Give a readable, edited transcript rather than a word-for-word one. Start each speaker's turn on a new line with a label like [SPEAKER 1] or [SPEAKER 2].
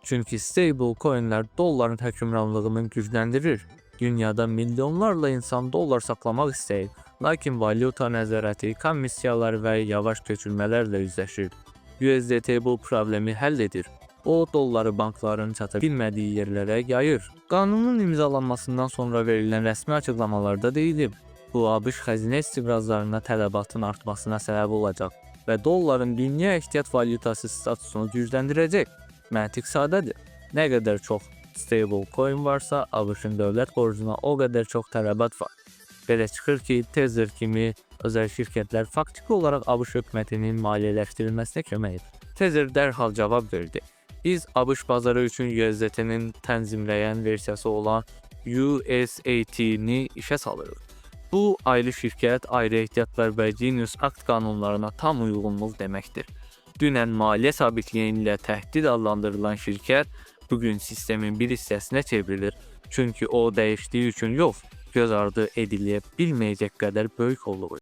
[SPEAKER 1] Çünki stablecoinlər dolların hökmranlığını gücləndirir. Dünyada milyonlarla insan dollar saxlamaq istəyir, lakin valyuta nəzarəti, komissiyalar və yavaş köçürmələrlə üzləşir. USDT bu problemi həll edir. O, dolları bankların çata bilmədiyi yerlərə yayır. Qanunun imzalanmasından sonra verilən rəsmi açıqlamalarda deyilib, bu ABŞ xəzinə istiqrazlarına tələbatın artmasına səbəb olacaq və dolların dünya ehtiyat valyutası statusunu gücləndirəcək. Məntiq sadədir. Nə qədər çox stablecoin varsa, ABŞ-ın dövlət borcuna o qədər çox tələbat var. Belə çıxır ki, Tether kimi özəl şirkətlər faktiki olaraq ABŞ hökumətinin maliyyələşdirilməsinə kömək edir. Tether dərhal cavab verdi. Biz ABŞ bazarı üçün USDT-nin tənzimləyən versiyası olan USAT-ni işə salırıq. Bu, ayrı şirkət, ayrı ehtiyatlar və Genius Act qanunlarına tam uyğunluq deməkdir. Dünən maliyyə sabitliyi ilə təhdid adlandırılan şirkət bugün sistemin bir hissəsinə çevrilir. Çünki o dəyişdiyi üçün yox, göz ardı edilə bilməyəcək qədər böyük olduğu.